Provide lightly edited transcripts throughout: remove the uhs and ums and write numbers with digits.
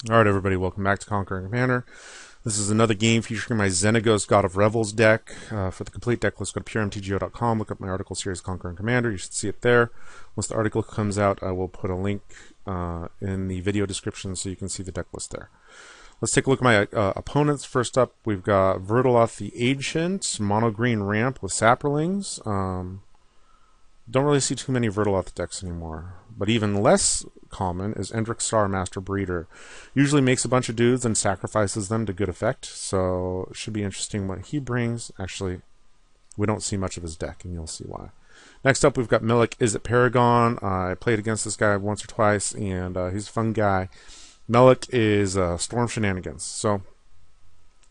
Alright everybody, welcome back to Conquering Commander. This is another game featuring my Xenagos God of Revels deck. For the complete deck list, go to puremtgo.com, look up my article series Conquering Commander, you should see it there. Once the article comes out, I will put a link in the video description so you can see the deck list there. Let's take a look at my opponents. First up, we've got Verdeloth the Ancient, mono green ramp with Saprolings. Don't really see too many Verdeloth decks anymore. But even less common is Endrek Sahr, Master Breeder. Usually makes a bunch of dudes and sacrifices them to good effect. So it should be interesting what he brings. Actually, we don't see much of his deck, and you'll see why. Next up, we've got Melek, Izzet Paragon. I played against this guy once or twice, and he's a fun guy. Melek is Storm Shenanigans. So,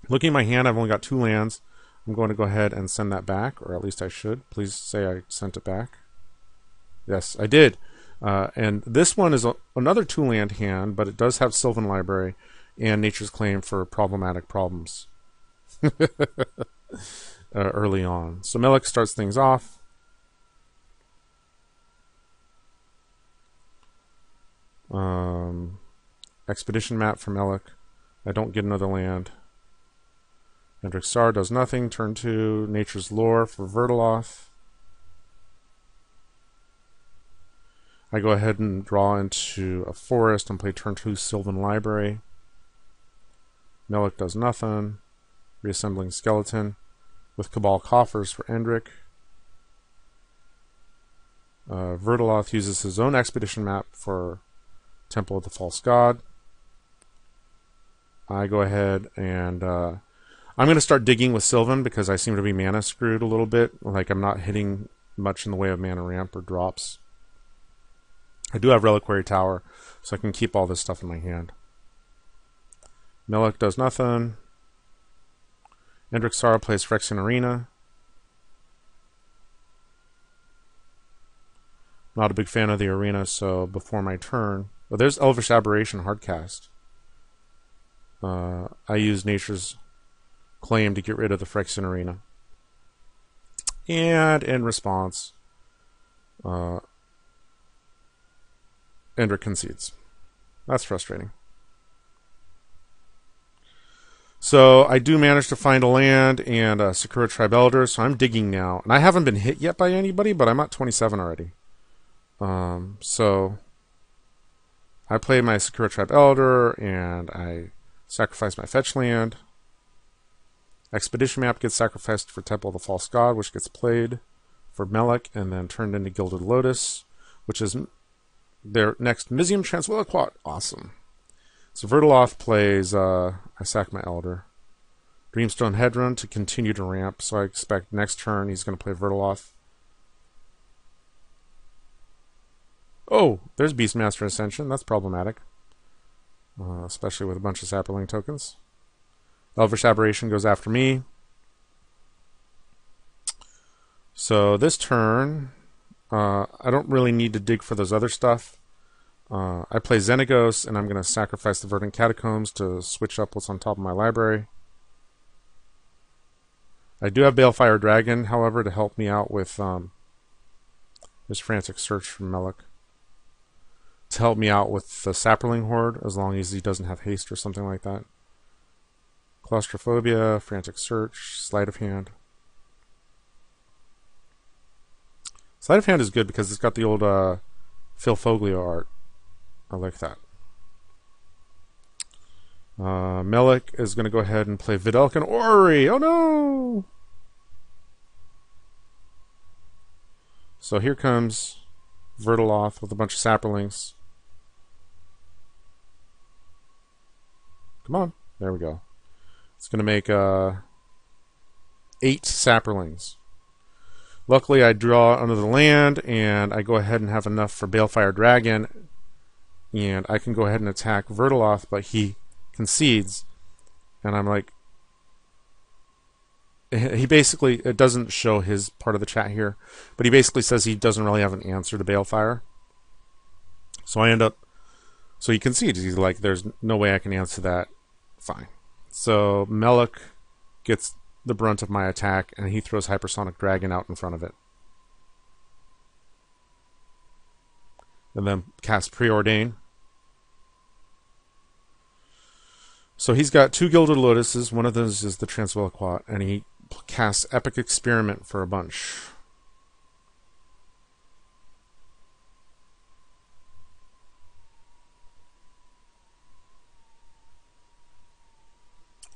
looking at my hand, I've only got 2 lands. I'm going to go ahead and send that back, or at least I should. Please say I sent it back. Yes, I did. And this one is another 2-land hand, but it does have Sylvan Library and Nature's Claim for problematic problems early on. So Melek starts things off. Expedition map for Melek. I don't get another land. Endrek Sahr does nothing. Turn 2. Nature's Lore for Verdeloth. I go ahead and draw into a forest and play turn 2 Sylvan Library. Melek does nothing. Reassembling Skeleton with Cabal Coffers for Endrek. Verdeloth uses his own expedition map for Temple of the False God. I go ahead and I'm going to start digging with Sylvan because I seem to be mana screwed a little bit. Like I'm not hitting much in the way of mana ramp or drops. I do have Reliquary Tower, so I can keep all this stuff in my hand. Melek does nothing. Endrek Sahr plays Phyrexian Arena. Not a big fan of the arena, so before my turn... Oh, there's Elvish Aberration Hardcast. I use Nature's Claim to get rid of the Phyrexian Arena. And in response... Endrek concedes. That's frustrating. So I do manage to find a land and secure a Tribe Elder, so I'm digging now. And I haven't been hit yet by anybody, but I'm at 27 already. So I play my secure Tribe Elder, and I sacrifice my fetch land. Expedition map gets sacrificed for Temple of the False God, which gets played for Melek, and then turned into Gilded Lotus, which is... their next Mizzium Transwilliquat. Awesome. So Verdeloth plays, I sack my Elder. Dreamstone Hedron to continue to ramp, so I expect next turn he's going to play Verdeloth. Oh, there's Beastmaster Ascension. That's problematic. Especially with a bunch of Saproling tokens. Elvish Aberration goes after me. So this turn... I don't really need to dig for those other stuff. I play Xenagos, and I'm going to sacrifice the Verdant Catacombs to switch up what's on top of my library. I do have Balefire Dragon, however, to help me out with this Frantic Search from Melek. To help me out with the Saproling Horde, as long as he doesn't have haste or something like that. Claustrophobia, Frantic Search, Sleight of Hand. Sleight of Hand is good because it's got the old Phil Foglio art. I like that. Melek is going to go ahead and play Veredeloth Ori. Oh no! So here comes Verdeloth with a bunch of Saprolings. Come on. There we go. It's going to make 8 Saprolings. Luckily, I draw under the land, and I go ahead and have enough for Balefire Dragon, and I can go ahead and attack Verdeloth, but he concedes, and I'm like... He basically... It doesn't show his part of the chat here, but he basically says he doesn't really have an answer to Balefire. So I end up... So he concedes. He's like, there's no way I can answer that. Fine. So Melek gets... the brunt of my attack, and he throws Hypersonic Dragon out in front of it. And then cast Preordain. So he's got 2 Gilded Lotuses. One of those is the Transwilliquat, and he casts Epic Experiment for a bunch.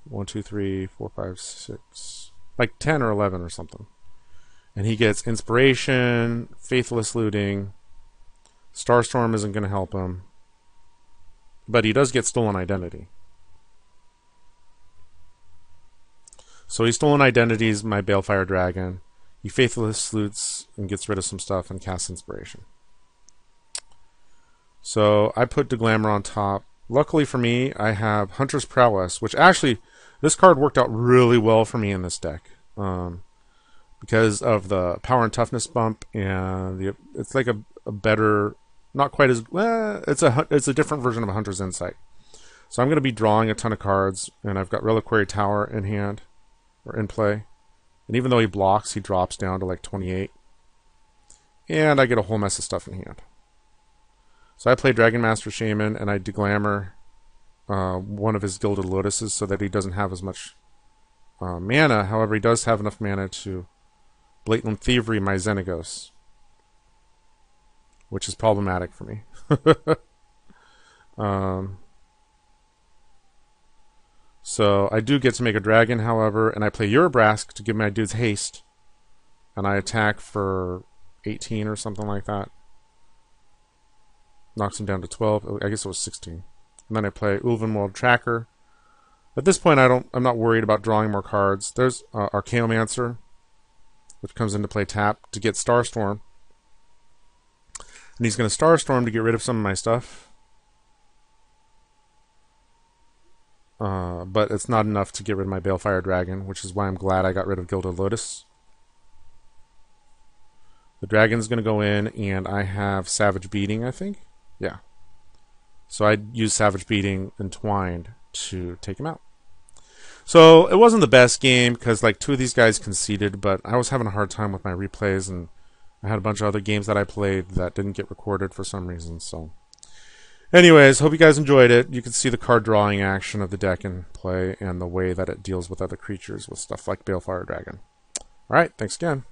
One, two, three, 4, 5, 6, like 10 or 11 or something. And he gets Inspiration, Faithless Looting. Starstorm isn't going to help him. But he does get Stolen Identity. So he's Stolen Identities, my Balefire Dragon. He Faithless Loots and gets rid of some stuff and casts Inspiration. So I put Deglammer on top. Luckily for me, I have Hunter's Prowess, which actually, this card worked out really well for me in this deck. Because of the power and toughness bump, and it's like a better, not quite as, it's a different version of a Hunter's Insight. So I'm going to be drawing a ton of cards, and I've got Reliquary Tower in hand, or in play. And even though he blocks, he drops down to like 28. And I get a whole mess of stuff in hand. So I play Dragon Master Shaman, and I Deglammer one of his Gilded Lotuses so that he doesn't have as much mana. However, he does have enough mana to Blatant Thievery my Xenagos, which is problematic for me. So I do get to make a dragon, however, and I play Urabrask to give my dudes haste, and I attack for 18 or something like that. Knocks him down to 12. I guess it was 16. And then I play Ulvenwald Tracker. At this point, I'm not worried about drawing more cards. There's Archaeomancer, which comes into play tap to get Starstorm. And he's going to Starstorm to get rid of some of my stuff. But it's not enough to get rid of my Balefire Dragon, which is why I'm glad I got rid of Gilded Lotus. The dragon's going to go in, and I have Savage Beating, I think. Yeah. So I'd use Savage Beating Entwined to take him out. So it wasn't the best game because like 2 of these guys conceded, but I was having a hard time with my replays, and I had a bunch of other games that I played that didn't get recorded for some reason. So anyways, hope you guys enjoyed it. You can see the card drawing action of the deck in play and the way that it deals with other creatures with stuff like Balefire Dragon. Alright, thanks again.